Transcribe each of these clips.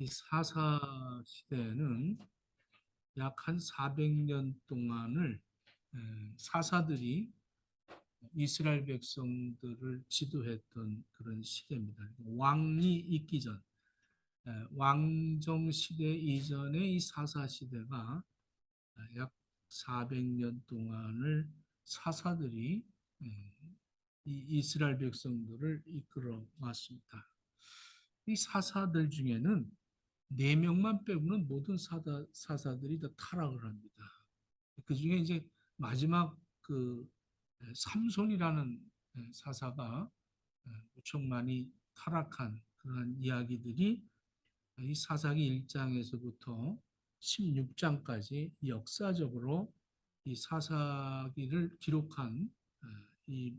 이 사사 시대는 약 한 400년 동안을 사사들이 이스라엘 백성들을 지도했던 그런 시대입니다. 왕이 있기 전, 왕정 시대 이전의 이 사사 시대가 약 400년 동안을 사사들이 이 이스라엘 백성들을 이끌어 왔습니다. 이 사사들 중에는 네 명만 빼고는 모든 사사들이 다 타락을 합니다. 그 중에 이제 마지막 그 삼손이라는 사사가 무척 많이 타락한 그러한 이야기들이 이 사사기 1장에서부터 16장까지 역사적으로 이 사사기를 기록한 이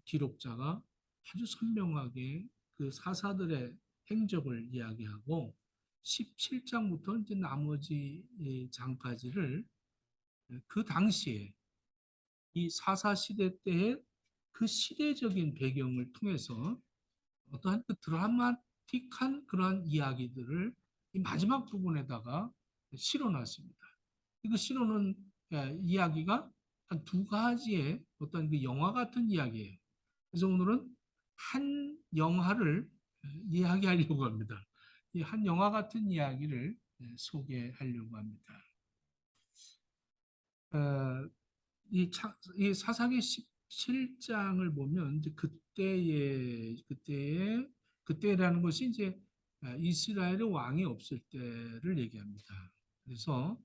기록자가 아주 선명하게 그 사사들의 행적을 이야기하고 17장부터 이제 나머지 장까지를 그 당시에 이 사사 시대 때의 그 시대적인 배경을 통해서 어떠한 그 드라마틱한 그러한 이야기들을 이 마지막 부분에다가 실어놨습니다. 그 실어놓은 이야기가 한 두 가지의 어떤 그 영화 같은 이야기예요. 그래서 오늘은 한 영화를 이야기하려고 합니다. 이 한 영화 같은 이야기를 소개하려고 합니다. 어, 이 사사기 17장을 보면 이제 그때라는 것이 이제 이스라엘의 왕이 없을 때를 얘기합니다. 그래서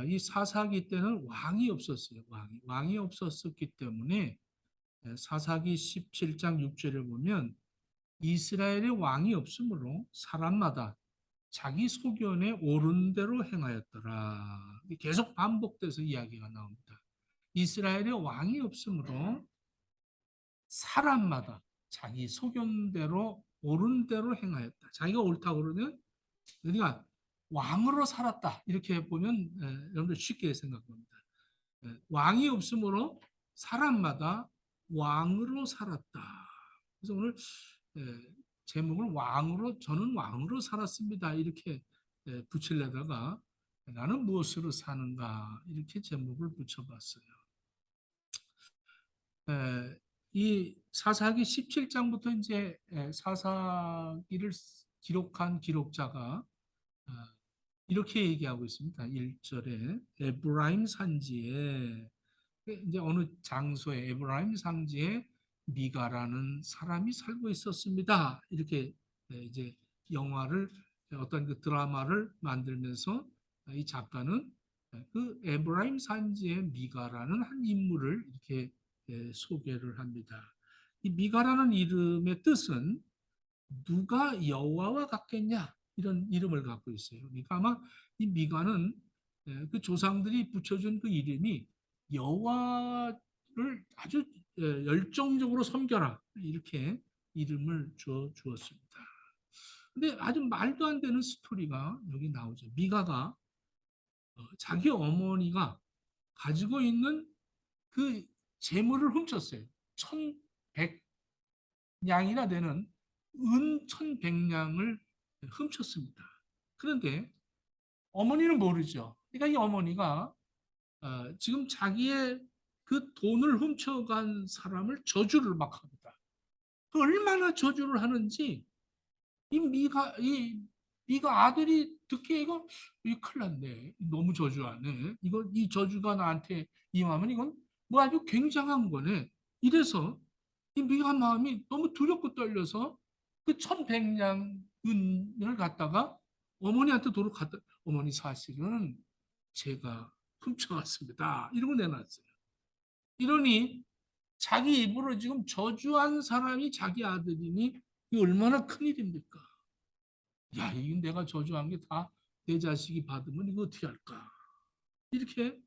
이 사사기 때는 왕이 없었어요. 왕이 없었기 때문에 사사기 17장 6절을 보면 이스라엘의 왕이 없으므로 사람마다 자기 소견에 옳은 대로 행하였더라. 계속 반복돼서 이야기가 나옵니다. 이스라엘의 왕이 없으므로 사람마다 자기 소견대로 옳은 대로 행하였다. 자기가 옳다고 그러면 그러니까 왕으로 살았다. 이렇게 보면 여러분들 쉽게 생각합니다. 왕이 없으므로 사람마다 왕으로 살았다. 그래서 오늘 제목을 저는 왕으로 살았습니다. 이렇게 붙이려다가 나는 무엇으로 사는가 이렇게 제목을 붙여봤어요. 이 사사기 17장부터 이제 사사기를 기록한 기록자가 이렇게 얘기하고 있습니다. 1절에 에브라임 산지에 이제 어느 장소에 에브라임 산지에 미가라는 사람이 살고 있었습니다. 이렇게 이제 영화를 어떤 그 드라마를 만들면서 이 작가는 그 에브라임 산지의 미가라는 한 인물을 이렇게 소개를 합니다. 이 미가라는 이름의 뜻은 누가 여호와와 같겠냐 이런 이름을 갖고 있어요. 그러니까 아마 이 미가는 그 조상들이 붙여준 그 이름이 여호와를 아주 열정적으로 섬겨라 이렇게 이름을 주었습니다. 근데 아주 말도 안 되는 스토리가 여기 나오죠. 미가가 자기 어머니가 가지고 있는 그 재물을 훔쳤어요. 1,100냥이나 되는 은 1,100냥을 훔쳤습니다. 그런데 어머니는 모르죠. 그러니까 이 어머니가 지금 자기의 그 돈을 훔쳐간 사람을 저주를 막 합니다. 그 얼마나 저주를 하는지 이 미가 아들이 듣기에 이거 큰일 났네. 너무 저주하네. 이 저주가 나한테 임하면 이건 뭐 아주 굉장한 거네. 이래서 이 미가 마음이 너무 두렵고 떨려서 그 1,100냥을 갖다가 어머니한테 도로 갖다 어머니 사실은 제가 훔쳐갔습니다. 이러고 내놨어요. 이러니 자기 입으로 지금 저주한 사람이 자기 아들이니 이 얼마나 큰일입니까? 야, 이거 내가 저주한 게 다 내 자식이 받으면 이거 어떻게 할까? 이렇게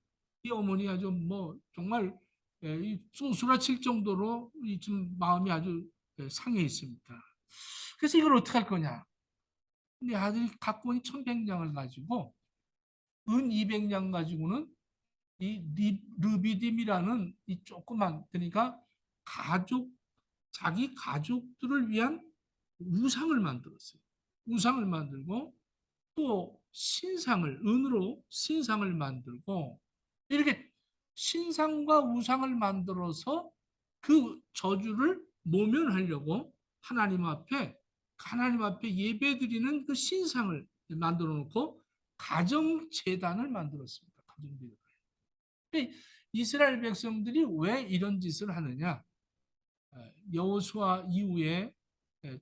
이 어머니가 좀 뭐 정말 이 소스라칠 정도로 지금 마음이 아주 상해 있습니다. 그래서 이걸 어떻게 할 거냐? 내 아들이 갖고 온 1,100냥을 가지고 은 200냥 가지고는 이 르비딤이라는 이 조그만 그러니까 가족 자기 가족들을 위한 우상을 만들었어요. 우상을 만들고 또 신상을 은으로 신상을 만들고 이렇게 신상과 우상을 만들어서 그 저주를 모면하려고 하나님 앞에 예배드리는 그 신상을 만들어 놓고 가정 제단을 만들었습니다. 가정 제단. 이스라엘 백성들이 왜 이런 짓을 하느냐? 여호수아 이후에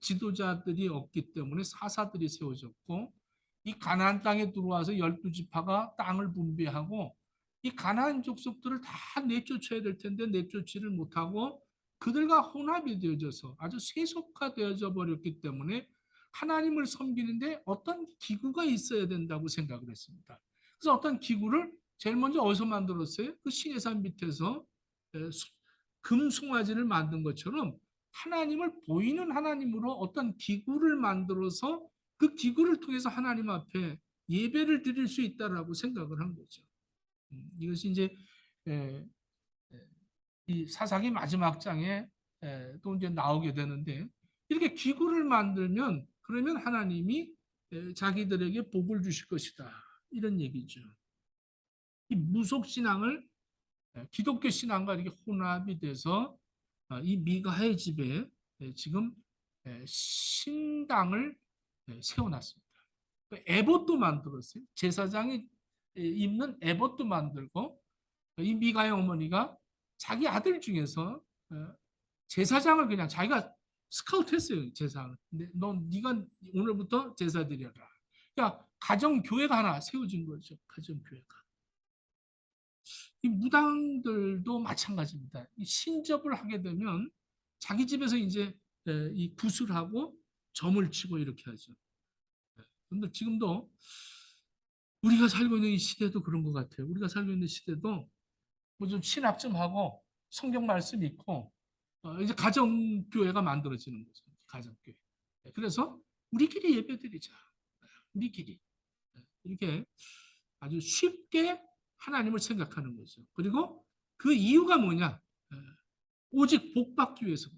지도자들이 없기 때문에 사사들이 세워졌고 이 가나안 땅에 들어와서 12지파가 땅을 분배하고 이 가나안 족속들을 다 내쫓아야 될 텐데 내쫓지를 못하고 그들과 혼합이 되어져서 아주 세속화되어져 버렸기 때문에 하나님을 섬기는데 어떤 기구가 있어야 된다고 생각을 했습니다. 그래서 어떤 기구를 제일 먼저 어디서 만들었어요? 그 시내산 밑에서 금송아지를 만든 것처럼 하나님을 보이는 하나님으로 어떤 기구를 만들어서 그 기구를 통해서 하나님 앞에 예배를 드릴 수 있다라고 생각을 한 거죠. 이것이 이제 이 사사기 마지막 장에 또 이제 나오게 되는데 이렇게 기구를 만들면 그러면 하나님이 자기들에게 복을 주실 것이다 이런 얘기죠. 이 무속 신앙을 기독교 신앙과 이렇게 혼합이 돼서 이 미가의 집에 지금 신당을 세워놨습니다. 에봇도 만들었어요. 제사장이 입는 에봇도 만들고 이 미가의 어머니가 자기 아들 중에서 제사장을 그냥 자기가 스카우트했어요. 제사를. 근데 네가 오늘부터 제사 드려라. 그러니까 가정 교회가 하나 세워진 거죠. 가정 교회가. 이 무당들도 마찬가지입니다. 신접을 하게 되면 자기 집에서 이제 이 구슬하고 점을 치고 이렇게 하죠. 그런데 지금도 우리가 살고 있는 이 시대도 그런 것 같아요. 우리가 살고 있는 시대도 뭐 좀 신학 좀 하고 성경 말씀 읽고 이제 가정교회가 만들어지는 거죠. 가정교회. 그래서 우리끼리 예배드리자. 우리끼리. 이렇게 아주 쉽게 하나님을 생각하는 거죠. 그리고 그 이유가 뭐냐? 오직 복 받기 위해서,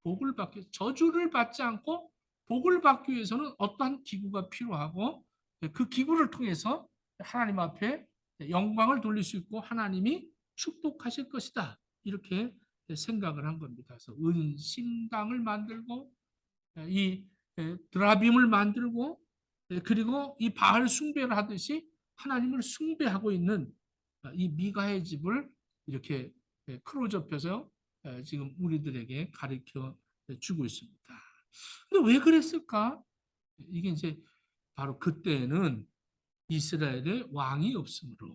복을 받기 위해서, 저주를 받지 않고 복을 받기 위해서는 어떠한 기구가 필요하고 그 기구를 통해서 하나님 앞에 영광을 돌릴 수 있고 하나님이 축복하실 것이다. 이렇게 생각을 한 겁니다. 그래서 은신당을 만들고 이 드라빔을 만들고 그리고 이 바알 숭배를 하듯이 하나님을 숭배하고 있는 이 미가의 집을 이렇게 크로접해서 지금 우리들에게 가르쳐 주고 있습니다. 근데 왜 그랬을까? 이게 이제 바로 그때는 이스라엘의 왕이 없으므로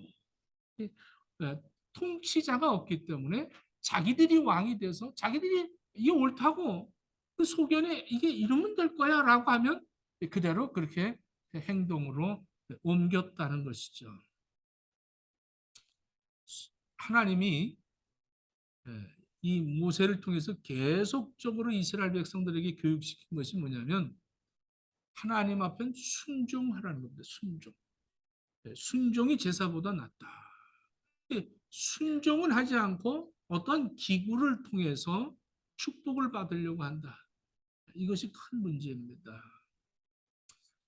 통치자가 없기 때문에 자기들이 왕이 돼서 자기들이 이게 옳다고 그 소견에 이게 이러면 될 거야 라고 하면 그대로 그렇게 행동으로 옮겼다는 것이죠. 하나님이 이 모세를 통해서 계속적으로 이스라엘 백성들에게 교육시킨 것이 뭐냐면 하나님 앞엔 순종하라는 겁니다. 순종. 순종이 제사보다 낫다. 순종은 하지 않고 어떤 기구를 통해서 축복을 받으려고 한다. 이것이 큰 문제입니다.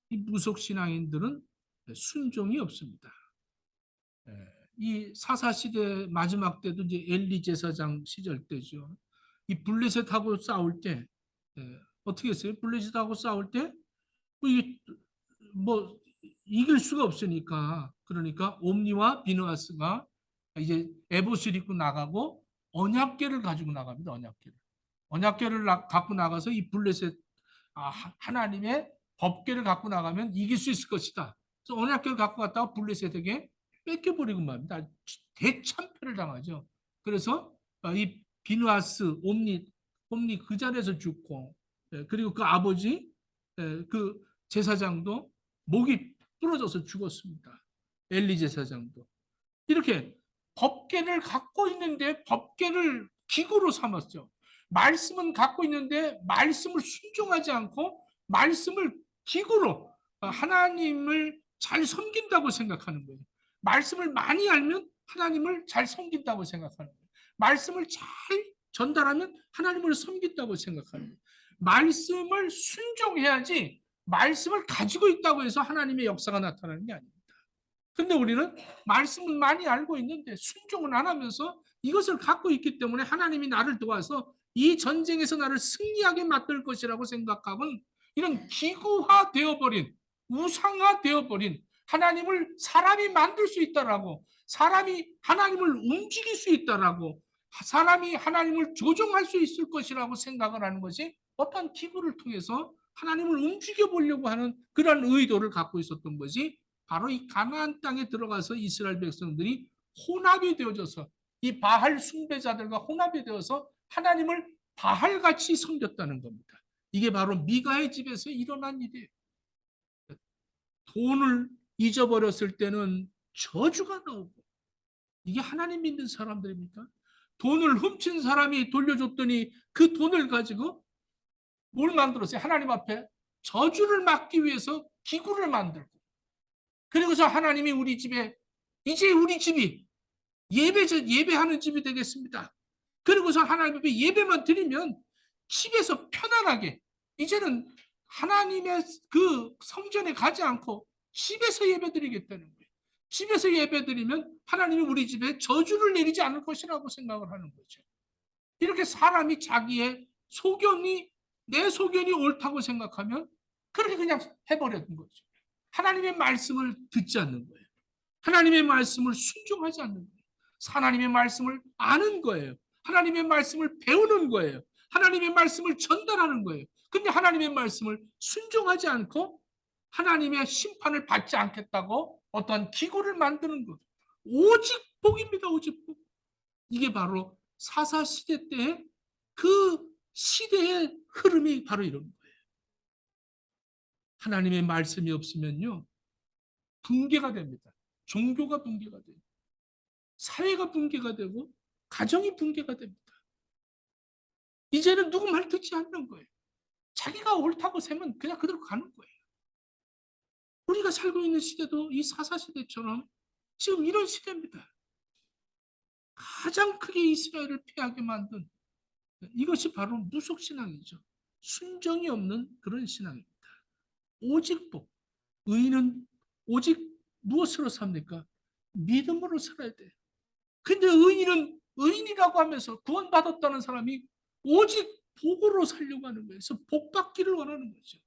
이 무속 신앙인들은 순종이 없습니다. 이 사사 시대 마지막 때도 이제 엘리 제사장 시절 때죠. 이 블레셋하고 싸울 때 어떻게 했어요? 블레셋하고 싸울 때 뭐 이길 수가 없으니까 그러니까 옴니와 비누아스가 이제 에봇을 입고 나가고 언약궤를 가지고 나갑니다. 언약궤를 갖고 나가서 이 블레셋 하나님의 법궤를 갖고 나가면 이길 수 있을 것이다. 그래서 언약궤를 갖고 갔다가 블레셋에게 뺏겨버리고 말입니다. 대참패를 당하죠. 그래서 이 비누아스 옴니 그 자리에서 죽고 그리고 그 아버지 그 제사장도 목이 부러져서 죽었습니다. 엘리 제사장도. 이렇게 법궤를 갖고 있는데 법궤를 기구로 삼았죠. 말씀은 갖고 있는데 말씀을 순종하지 않고 말씀을 기구로 하나님을 잘 섬긴다고 생각하는 거예요. 말씀을 많이 알면 하나님을 잘 섬긴다고 생각하는 거예요. 말씀을 잘 전달하면 하나님을 섬긴다고 생각하는 거예요. 말씀을 순종해야지 말씀을 가지고 있다고 해서 하나님의 역사가 나타나는 게 아닙니다. 근데 우리는 말씀은 많이 알고 있는데 순종은 안 하면서 이것을 갖고 있기 때문에 하나님이 나를 도와서 이 전쟁에서 나를 승리하게 만들 것이라고 생각하면 이런 기구화되어버린, 우상화되어버린, 하나님을 사람이 만들 수 있다라고, 사람이 하나님을 움직일 수 있다라고, 사람이 하나님을 조종할 수 있을 것이라고 생각을 하는 것이 어떤 기구를 통해서 하나님을 움직여 보려고 하는 그런 의도를 갖고 있었던 것이 바로 이 가나안 땅에 들어가서 이스라엘 백성들이 혼합이 되어져서 이 바할 숭배자들과 혼합이 되어서 하나님을 바할같이 섬겼다는 겁니다. 이게 바로 미가의 집에서 일어난 일이에요. 돈을 잊어버렸을 때는 저주가 나오고, 이게 하나님 믿는 사람들입니까? 돈을 훔친 사람이 돌려줬더니 그 돈을 가지고 뭘 만들었어요? 하나님 앞에 저주를 막기 위해서 기구를 만들고, 그리고서 하나님이 우리 집에, 이제 우리 집이 예배하는 집이 되겠습니다. 그리고서 하나님 앞에 예배만 드리면 집에서 편안하게, 이제는 하나님의 그 성전에 가지 않고 집에서 예배 드리겠다는 거예요. 집에서 예배 드리면 하나님이 우리 집에 저주를 내리지 않을 것이라고 생각을 하는 거죠. 이렇게 사람이 자기의 소견이, 내 소견이 옳다고 생각하면 그렇게 그냥 해버렸던 거죠. 하나님의 말씀을 듣지 않는 거예요. 하나님의 말씀을 순종하지 않는 거예요. 하나님의 말씀을 아는 거예요. 하나님의 말씀을 배우는 거예요. 하나님의 말씀을 전달하는 거예요. 근데 하나님의 말씀을 순종하지 않고 하나님의 심판을 받지 않겠다고 어떠한 기구를 만드는 것. 오직 복입니다. 오직 복. 이게 바로 사사시대 때의 그 시대의 흐름이 바로 이런 거예요. 하나님의 말씀이 없으면요, 붕괴가 됩니다. 종교가 붕괴가 돼요. 사회가 붕괴가 되고 가정이 붕괴가 됩니다. 이제는 누구 말 듣지 않는 거예요. 자기가 옳다고 세면 그냥 그대로 가는 거예요. 우리가 살고 있는 시대도 이 사사시대처럼 지금 이런 시대입니다. 가장 크게 이스라엘을 피하게 만든 이것이 바로 무속신앙이죠. 순정이 없는 그런 신앙입니다. 오직 복. 의인은 오직 무엇으로 삽니까? 믿음으로 살아야 돼요. 근데 의인은 의인이라고 하면서 구원받았다는 사람이 오직 복으로 살려고 하는 거예요. 그래서 복 받기를 원하는 거죠.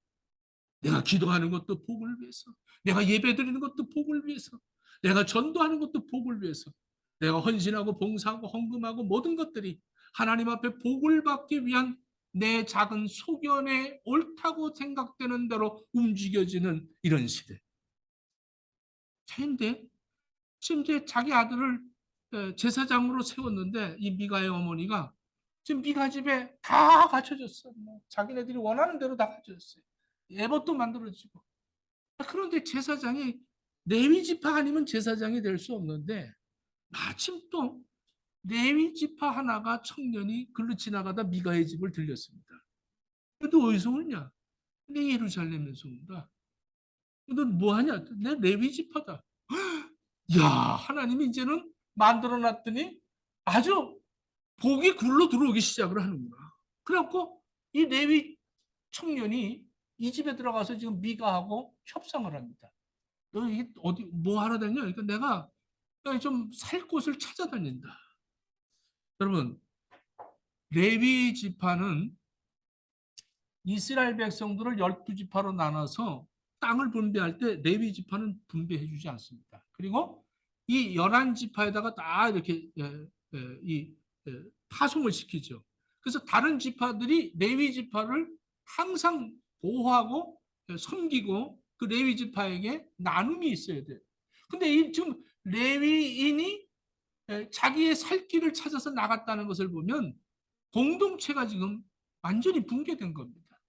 내가 기도하는 것도 복을 위해서, 내가 예배드리는 것도 복을 위해서, 내가 전도하는 것도 복을 위해서, 내가 헌신하고 봉사하고 헌금하고 모든 것들이 하나님 앞에 복을 받기 위한 내 작은 소견에 옳다고 생각되는 대로 움직여지는 이런 시대. 그런데 지금 이제 자기 아들을 제사장으로 세웠는데 이 미가의 어머니가 지금 미가 집에 다 갖춰졌어. 뭐 자기네들이 원하는 대로 다 갖춰졌어요. 예법도 만들어지고. 그런데 제사장이 레위 지파 아니면 제사장이 될 수 없는데 마침 또 레위 지파 하나가 청년이 글로 지나가다 미가의 집을 들렸습니다. 너 어디서 오냐? 내 예루살렘에서 온다. 너 뭐하냐? 내 레위 지파다. 야, 하나님이 이제는 만들어 놨더니 아주 복이 굴러 들어오기 시작을 하는구나. 그래갖고 이 레위 청년이 이 집에 들어가서 지금 미가하고 협상을 합니다. 너 이게 어디 뭐 하러 다녀? 그러니까 내가 좀 살 곳을 찾아다닌다. 여러분, 레위 지파는 이스라엘 백성들을 12지파로 나눠서 땅을 분배할 때 레위 지파는 분배해 주지 않습니다. 그리고 이 11지파에다가 다 이렇게 파송을 시키죠. 그래서 다른 지파들이 레위 지파를 항상 보호하고 섬기고 그 레위 지파에게 나눔이 있어야 돼요. 근데 지금 레위인이 자기의 살 길을 찾아서 나갔다는 것을 보면 공동체가 지금 완전히 붕괴된 겁니다.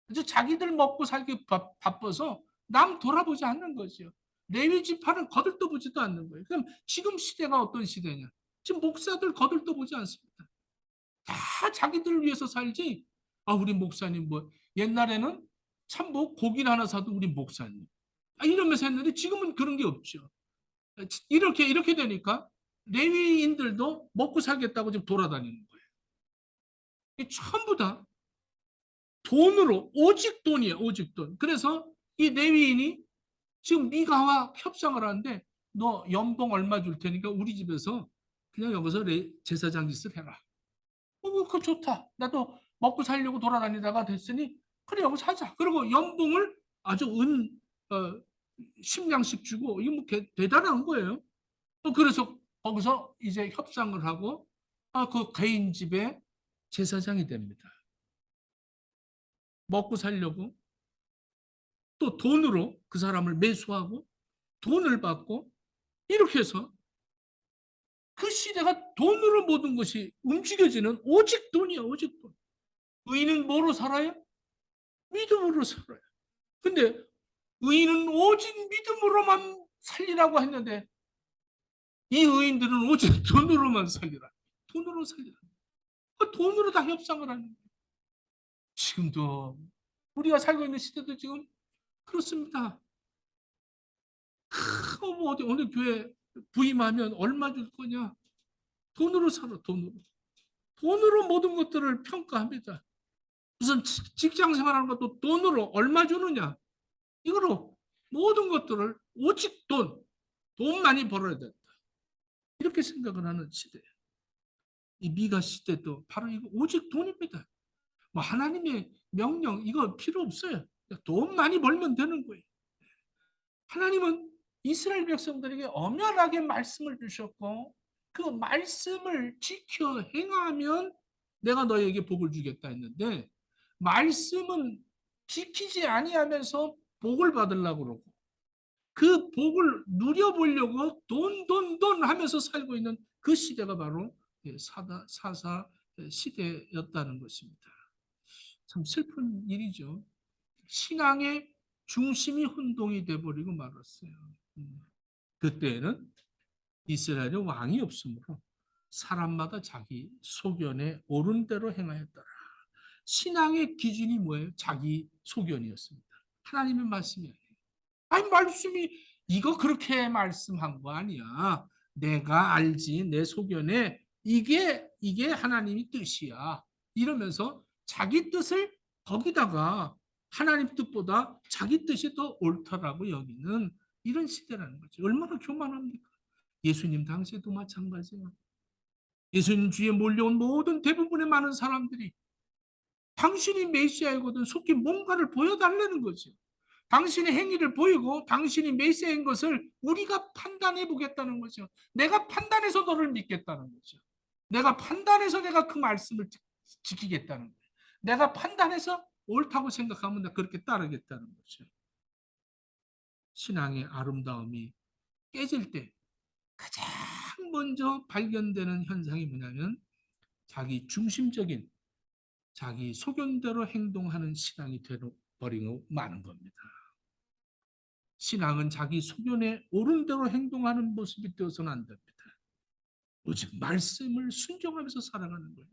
그래서 자기들 먹고 살기 바빠서 남 돌아보지 않는 거죠. 레위 지파는 거들떠보지도 않는 거예요. 그럼 지금 시대가 어떤 시대냐? 지금 목사들 거들떠보지 않습니다. 다 자기들을 위해서 살지. 아, 우리 목사님 뭐 옛날에는 참 뭐 고기를 하나 사도 우리 목사님 이러면서 했는데 지금은 그런 게 없죠. 이렇게 되니까 레위인들도 먹고 살겠다고 지금 돌아다니는 거예요. 전부 다 돈으로, 오직 돈이에요. 오직 돈. 그래서 이 레위인이 지금 미가와 협상을 하는데 너 연봉 얼마 줄 테니까 우리 집에서 그냥 여기서 제사장 짓을 해라. 그거 좋다. 나도 먹고 살려고 돌아다니다가 됐으니 그래 여기서 하자. 그리고 연봉을 아주 어, 10냥씩 주고 이게 뭐 대단한 거예요. 그래서 거기서 이제 협상을 하고 그 개인 집에 제사장이 됩니다. 먹고 살려고 또 돈으로 그 사람을 매수하고 돈을 받고 이렇게 해서 그 시대가 돈으로 모든 것이 움직여지는 오직 돈이야, 오직 돈. 의인은 뭐로 살아요? 믿음으로 살아요. 근데 의인은 오직 믿음으로만 살리라고 했는데 이 의인들은 오직 돈으로만 살리라. 돈으로 살리라. 그 돈으로 다 협상을 하는 거예요. 지금도 우리가 살고 있는 시대도 지금 그렇습니다. 뭐 어느 교회 부임하면 얼마 줄 거냐? 돈으로 살아, 돈으로. 돈으로 모든 것들을 평가합니다. 무슨 직장 생활하는 것도 돈으로 얼마 주느냐? 이거로 모든 것들을 오직 돈 많이 벌어야 된다. 이렇게 생각을 하는 시대예요. 이 미가 시대도 바로 이거 오직 돈입니다. 뭐 하나님의 명령 이거 필요 없어요. 돈 많이 벌면 되는 거예요. 하나님은 이스라엘 백성들에게 엄연하게 말씀을 주셨고 그 말씀을 지켜 행하면 내가 너에게 복을 주겠다 했는데 말씀은 지키지 아니하면서 복을 받으려고 그러고 그 복을 누려보려고 돈 하면서 살고 있는 그 시대가 바로 사사 시대였다는 것입니다. 참 슬픈 일이죠. 신앙의 중심이 혼동이 돼버리고 말았어요. 그때는 이스라엘의 왕이 없으므로 사람마다 자기 소견에 옳은 대로 행하였더라. 신앙의 기준이 뭐예요? 자기 소견이었습니다. 하나님의 말씀이 아니에요. 아니 말씀이 이거 그렇게 말씀한 거 아니야. 내가 알지 내 소견에 이게 하나님의 뜻이야. 이러면서 자기 뜻을 거기다가 하나님 뜻보다 자기 뜻이 더 옳다라고 여기는 이런 시대라는 거죠. 얼마나 교만합니까? 예수님 당시에도 마찬가지예요. 예수님 주위에 몰려온 모든 대부분의 많은 사람들이 당신이 메시아이거든 속히 뭔가를 보여달라는 거죠. 당신의 행위를 보이고 당신이 메시아인 것을 우리가 판단해 보겠다는 거죠. 내가 판단해서 너를 믿겠다는 거죠. 내가 판단해서 내가 그 말씀을 지키겠다는 거예요. 내가 판단해서 옳다고 생각하면 나 그렇게 따르겠다는 거죠. 신앙의 아름다움이 깨질 때 가장 먼저 발견되는 현상이 뭐냐면 자기 중심적인 자기 소견대로 행동하는 신앙이 되어버리고 마는 겁니다. 신앙은 자기 소견에 옳은 대로 행동하는 모습이 되어서는 안 됩니다. 오직 말씀을 순종하면서 살아가는 거예요.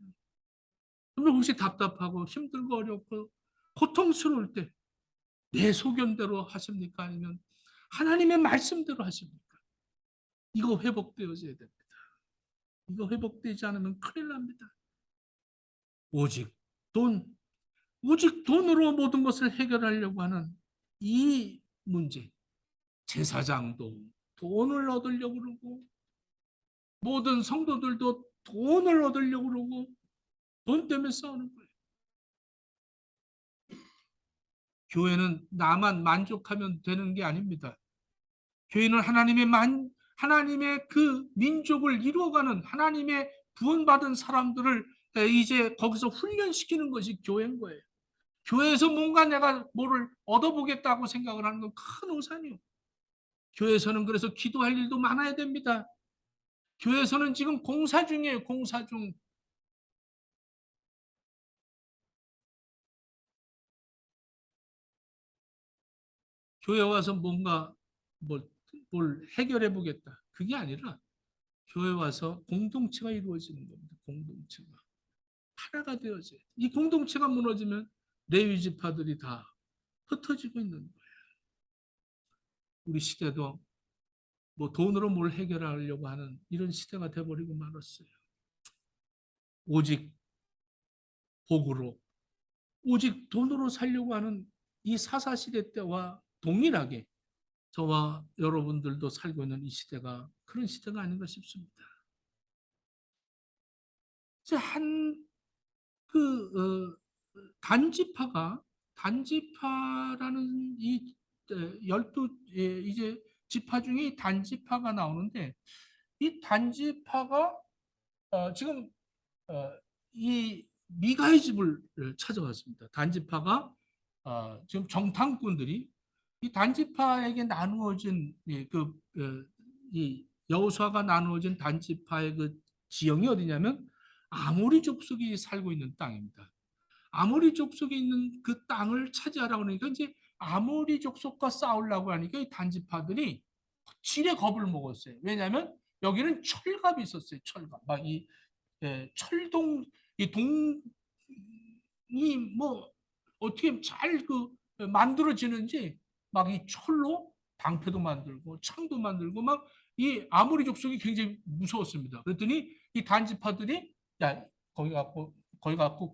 그러면 혹시 답답하고 힘들고 어렵고 고통스러울 때 내 소견대로 하십니까? 아니면 하나님의 말씀대로 하십니까? 이거 회복되어져야 됩니다. 이거 회복되지 않으면 큰일 납니다. 오직 돈, 오직 돈으로 모든 것을 해결하려고 하는 이 문제. 제사장도 돈을 얻으려고 그러고 모든 성도들도 돈을 얻으려고 그러고 돈 때문에 싸우는 거예요. 교회는 나만 만족하면 되는 게 아닙니다. 교회는 하나님의 그 민족을 이루어가는 하나님의 구원받은 사람들을 이제 거기서 훈련시키는 것이 교회인 거예요. 교회에서 뭔가 내가 뭐를 얻어보겠다고 생각을 하는 건 큰 오산이요. 교회에서는 그래서 기도할 일도 많아야 됩니다. 교회에서는 지금 공사 중이에요. 공사 중. 교회 와서 뭔가 뭘 해결해 보겠다. 그게 아니라 교회 와서 공동체가 이루어지는 겁니다. 공동체가. 하나가 되어져요. 이 공동체가 무너지면 레위 지파들이 다 흩어지고 있는 거예요. 우리 시대도 뭐 돈으로 뭘 해결하려고 하는 이런 시대가 돼버리고 말았어요. 오직 복으로 오직 돈으로 살려고 하는 이 사사시대 때와 동일하게 저와 여러분들도 살고 있는 이 시대가 그런 시대가 아닌가 싶습니다. 한 단지파라는 이 12 이제 지파 중에 단지파가 나오는데 이 단지파가 지금 어, 이 미가의 집을 찾아왔습니다. 단지파가 지금 정탐꾼들이 이 단지파에게 나누어진 이 여호수아가 나누어진 단지파의 그 지형이 어디냐면 아모리 족속이 살고 있는 땅입니다. 아모리 족속에 있는 그 땅을 차지하라고 하니까 이제 아모리 족속과 싸우려고 하니까 이 단지파들이 지레 겁을 먹었어요. 왜냐하면 여기는 철갑이 있었어요. 철갑. 막이 철동 이 동이 뭐 어떻게 잘 만들어지는지 막 이 철로 방패도 만들고 창도 만들고 막 이 아모리 족속이 굉장히 무서웠습니다. 그랬더니 이 단지파들이 야 거기 갖고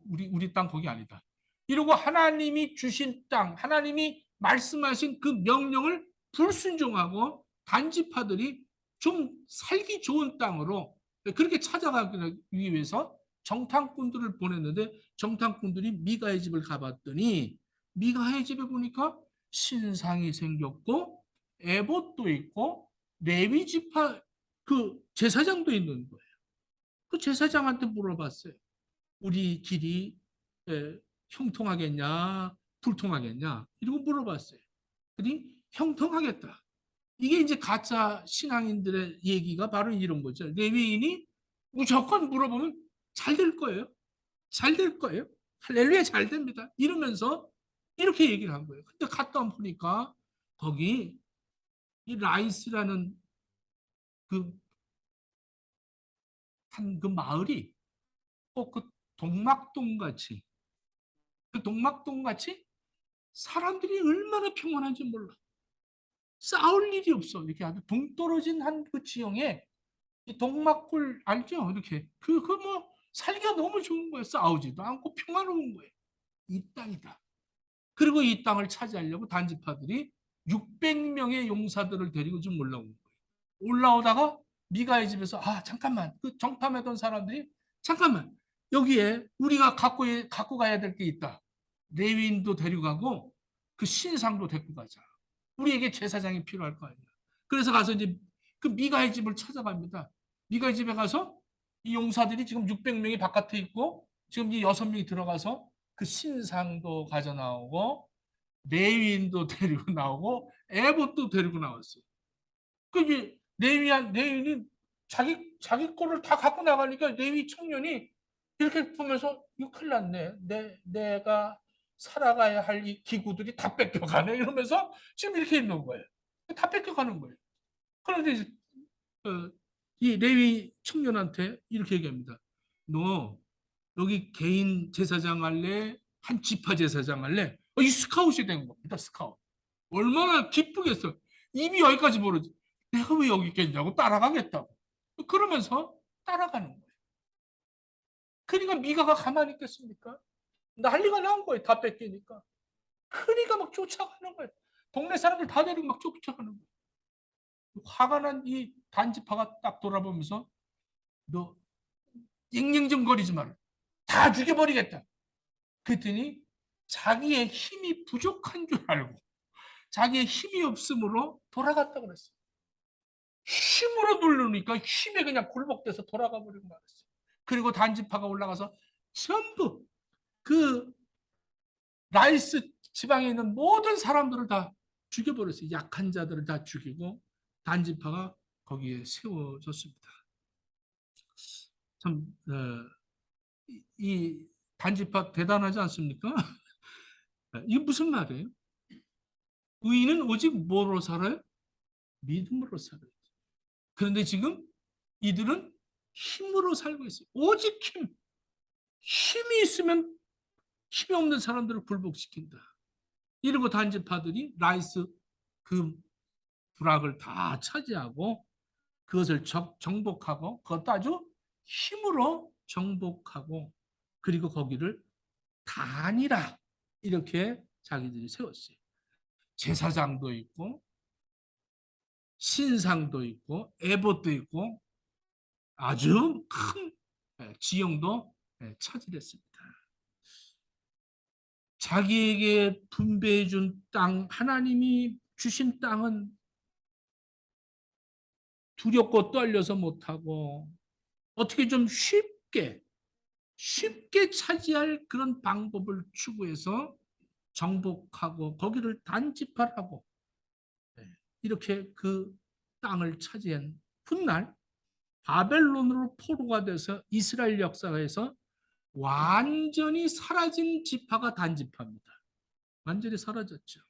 우리 땅 거기 아니다. 이러고 하나님이 주신 땅, 하나님이 말씀하신 그 명령을 불순종하고 단지파들이 좀 살기 좋은 땅으로 그렇게 찾아가기 위해서 정탐꾼들을 보냈는데 정탐꾼들이 미가의 집을 가봤더니 미가의 집에 보니까 신상이 생겼고 에봇도 있고 레위 지파 그 제사장도 있는 거예요. 그 제사장한테 물어봤어요. 우리 길이 형통하겠냐 불통하겠냐 이러고 물어봤어요. 그랬더니 형통하겠다. 이게 이제 가짜 신앙인들의 얘기가 바로 이런 거죠. 레위인이 무조건 물어보면 잘 될 거예요. 잘 될 거예요. 할렐루야 잘 됩니다. 이러면서 이렇게 얘기를 한 거예요. 근데 갔다 보니까 거기 이 라이스라는 그 한 그 마을이 꼭 그 동막동 같이 그 동막동 같이 사람들이 얼마나 평온한지 몰라. 싸울 일이 없어. 이렇게 아주 동떨어진 한 그 지형에 이 동막골 알죠? 이렇게 뭐 살기가 너무 좋은 거예요. 싸우지도 않고 평화로운 거예요. 이 땅이다. 그리고 이 땅을 차지하려고 단지파들이 600명의 용사들을 데리고 좀 올라온 거예요. 올라오다가 미가의 집에서 잠깐만 그 정탐했던 사람들이 잠깐만 여기에 우리가 갖고 가야 될 게 있다. 레위인도 데려가고 그 신상도 데리고 가자. 우리에게 제사장이 필요할 거 아니야. 그래서 가서 이제 그 미가의 집을 찾아갑니다. 미가의 집에 가서 이 용사들이 지금 600명이 바깥에 있고 지금 이 6명이 들어가서 그 신상도 가져 나오고 레위인도 데리고 나오고 에봇도 데리고 나왔어요. 그 레위인이 자기 거를 다 갖고 나가니까 레위 청년이 이렇게 보면서 이거 큰일 났네. 내가 살아가야 할 이 기구들이 다 뺏겨가네. 이러면서 지금 이렇게 있는 거예요. 다 뺏겨가는 거예요. 그런데 이제, 이 레위 청년한테 이렇게 얘기합니다. 너 여기 개인 제사장 할래? 한 지파 제사장 할래? 이 스카웃이 된 겁니다. 스카웃. 얼마나 기쁘겠어. 입이 여기까지 벌어지. 내가 왜 여기 있겠냐고 따라가겠다고. 그러면서 따라가는 거예요. 그러니까 미가가 가만히 있겠습니까? 난리가 난 거예요. 다 뺏기니까. 그러니까 막 쫓아가는 거예요. 동네 사람들 다 데리고 막 쫓아가는 거예요. 화가 난 이 단지파가 딱 돌아보면서 너 징징징거리지 마라. 다 죽여버리겠다. 그랬더니 자기의 힘이 부족한 줄 알고 자기의 힘이 없으므로 돌아갔다고 그랬어요. 힘으로 누르니까 힘에 그냥 굴복돼서 돌아가 버리고 말았어요. 그리고 단지파가 올라가서 전부 그 라이스 지방에 있는 모든 사람들을 다 죽여버렸어요. 약한 자들을 다 죽이고 단지파가 거기에 세워졌습니다. 참, 이 단지파 대단하지 않습니까? 이게 무슨 말이에요? 의인은 오직 뭐로 살아요? 믿음으로 살아요. 그런데 지금 이들은 힘으로 살고 있어요. 오직 힘. 힘이 있으면 힘이 없는 사람들을 굴복시킨다. 이러고 단지파들이 라이스 그 부락을 다 차지하고 그것을 정복하고 그것도 아주 힘으로 정복하고 그리고 거기를 단이라 이렇게 자기들이 세웠어요. 제사장도 있고 신상도 있고 에봇도 있고 아주 큰 지형도 차지했습니다. 자기에게 분배해 준 땅, 하나님이 주신 땅은 두렵고 떨려서 못하고 어떻게 좀 쉽게 차지할 그런 방법을 추구해서 정복하고 거기를 단집하라고 이렇게 그 땅을 차지한 훗날 바벨론으로 포로가 돼서 이스라엘 역사에서 완전히 사라진 지파가 단지파입니다. 완전히 사라졌죠.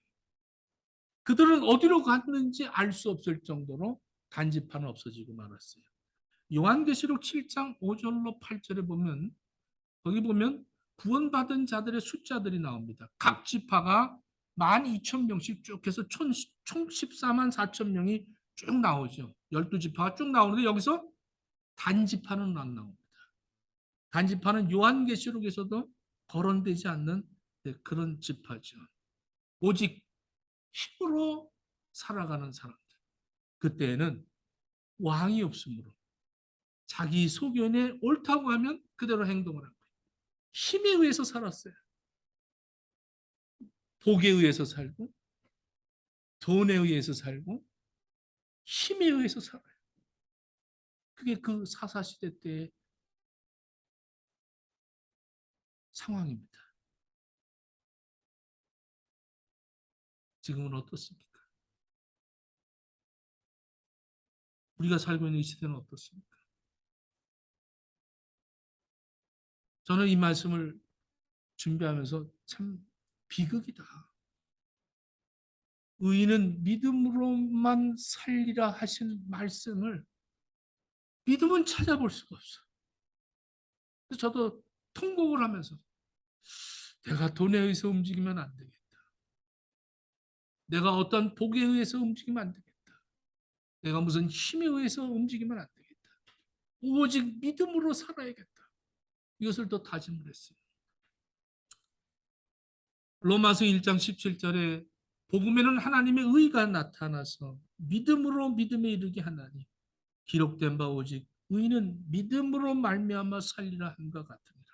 그들은 어디로 갔는지 알 수 없을 정도로 단지파는 없어지고 말았어요. 요한계시록 7장 5절로 8절에 보면 거기 보면 구원받은 자들의 숫자들이 나옵니다. 각 지파가 12,000명씩 쭉 해서 총 14만 4천 명이 쭉 나오죠. 12지파가 쭉 나오는데 여기서 단지파는 안 나옵니다. 단지파는 요한계시록에서도 거론되지 않는 그런 지파죠. 오직 힘으로 살아가는 사람들. 그때에는 왕이 없으므로 자기 소견에 옳다고 하면 그대로 행동을 한 거예요. 힘에 의해서 살았어요. 복에 의해서 살고 돈에 의해서 살고 힘에 의해서 살아요. 그게 그 사사시대 때의 상황입니다. 지금은 어떻습니까? 우리가 살고 있는 이 시대는 어떻습니까? 저는 이 말씀을 준비하면서 참 비극이다. 의인은 믿음으로만 살리라 하신 말씀을 믿음은 찾아볼 수가 없어요. 저도 통곡을 하면서 내가 돈에 의해서 움직이면 안 되겠다. 내가 어떤 복에 의해서 움직이면 안 되겠다. 내가 무슨 힘에 의해서 움직이면 안 되겠다. 오직 믿음으로 살아야겠다. 이것을 또 다짐을 했어요. 로마서 1장 17절에 복음에는 하나님의 의가 나타나서 믿음으로 믿음에 이르게 하나니 기록된 바 오직 의인은 믿음으로 말미암아 살리라 한것 같으니라.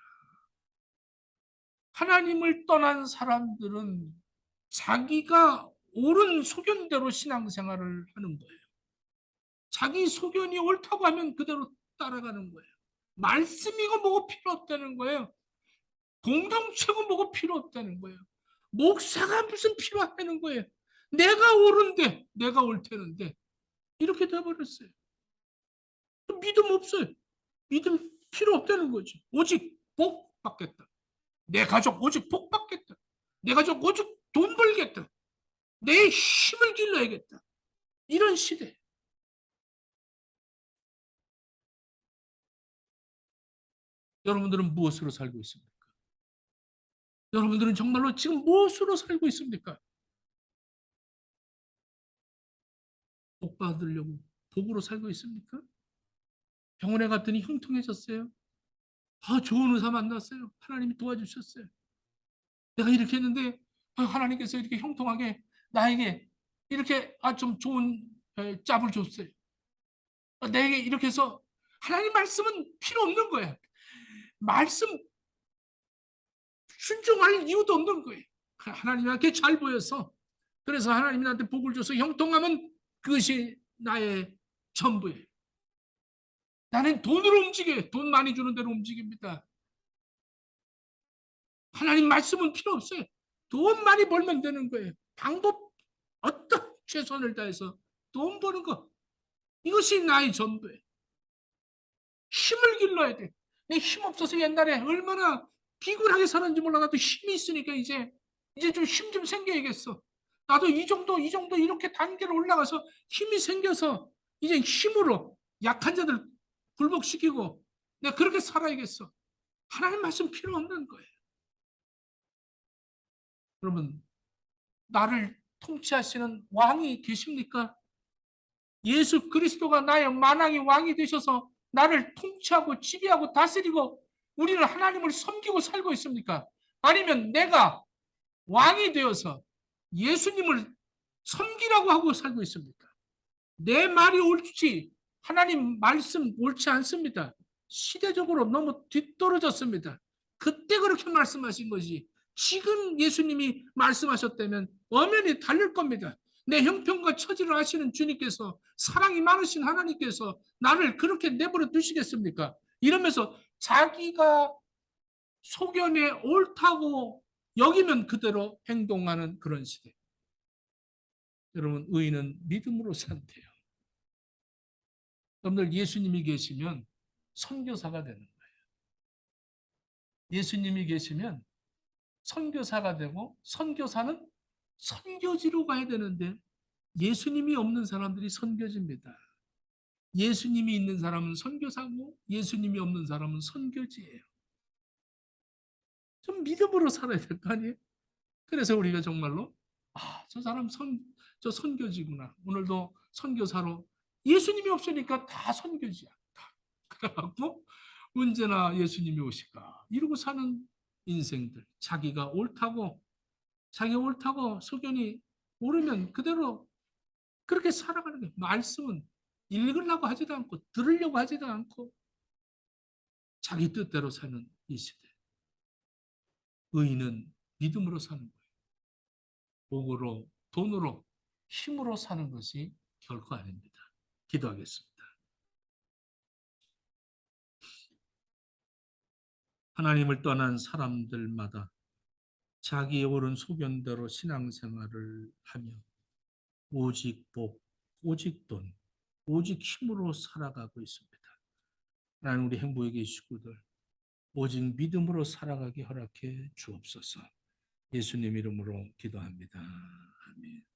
하나님을 떠난 사람들은 자기가 옳은 소견대로 신앙생활을 하는 거예요. 자기 소견이 옳다고 하면 그대로 따라가는 거예요. 말씀이고 뭐고 필요 없다는 거예요. 공동체고 뭐고 필요 없다는 거예요. 목사가 무슨 필요하다는 거예요. 내가 옳은데, 내가 옳다는데 이렇게 돼버렸어요. 믿음 없어요. 믿음 필요 없다는 거죠. 오직 복 받겠다. 내 가족 오직 복 받겠다. 내 가족 오직 돈 벌겠다. 내 힘을 길러야겠다. 이런 시대. 여러분들은 무엇으로 살고 있습니까? 여러분들은 정말로 지금 무엇으로 살고 있습니까? 복 받으려고 복으로 살고 있습니까? 병원에 갔더니 형통해졌어요. 좋은 의사 만났어요. 하나님이 도와주셨어요. 내가 이렇게 했는데 하나님께서 이렇게 형통하게 나에게 이렇게 좀 좋은 짭을 줬어요. 내게 이렇게 해서 하나님 말씀은 필요 없는 거예요. 말씀 순종할 이유도 없는 거예요. 하나님한테 잘 보여서 그래서 하나님이 나한테 복을 줘서 형통하면 그것이 나의 전부예요. 나는 돈으로 움직여요. 돈 많이 주는 대로 움직입니다. 하나님 말씀은 필요 없어요. 돈 많이 벌면 되는 거예요. 방법 어떤 최선을 다해서 돈 버는 거 이것이 나의 전부예요. 힘을 길러야 돼. 내 힘 없어서 옛날에 얼마나 비굴하게 살았는지 몰라도 힘이 있으니까 이제 좀 힘 좀 생겨야겠어. 나도 이 정도 이렇게 단계를 올라가서 힘이 생겨서 이제 힘으로 약한 자들 굴복시키고 내가 그렇게 살아야겠어. 하나님 말씀 필요 없는 거예요. 그러면 나를 통치하시는 왕이 계십니까? 예수 그리스도가 나의 만왕의 왕이 되셔서 나를 통치하고 지배하고 다스리고 우리는 하나님을 섬기고 살고 있습니까? 아니면 내가 왕이 되어서 예수님을 섬기라고 하고 살고 있습니까? 내 말이 옳지 하나님 말씀 옳지 않습니다. 시대적으로 너무 뒤떨어졌습니다. 그때 그렇게 말씀하신 거지. 지금 예수님이 말씀하셨다면 엄연히 달릴 겁니다. 내 형편과 처지를 아시는 주님께서 사랑이 많으신 하나님께서 나를 그렇게 내버려 두시겠습니까? 이러면서 자기가 소견에 옳다고 여기면 그대로 행동하는 그런 시대. 여러분, 의인은 믿음으로 산대요. 여러분들 예수님이 계시면 선교사가 되는 거예요. 예수님이 계시면 선교사가 되고 선교사는 선교지로 가야 되는데 예수님이 없는 사람들이 선교지입니다. 예수님이 있는 사람은 선교사고 예수님이 없는 사람은 선교지예요. 좀 믿음으로 살아야 될 거 아니에요? 그래서 우리가 정말로 저 사람 저 선교지구나. 오늘도 선교사로 예수님이 없으니까 다 선교지야. 그래갖고 언제나 예수님이 오실까 이러고 사는 인생들. 자기가 옳다고 소견이 옳으면 그대로 그렇게 살아가는 거예요. 말씀은 읽으려고 하지도 않고 들으려고 하지도 않고 자기 뜻대로 사는 이 시대. 의인은 믿음으로 사는 거예요. 복으로, 돈으로, 힘으로 사는 것이 결코 아닙니다. 기도하겠습니다. 하나님을 떠난 사람들마다 자기의 옳은 소견대로 신앙생활을 하며 오직 복, 오직 돈, 오직 힘으로 살아가고 있습니다. 하나님 우리 행복의 식구들 오직 믿음으로 살아가게 허락해 주옵소서. 예수님 이름으로 기도합니다. 아멘.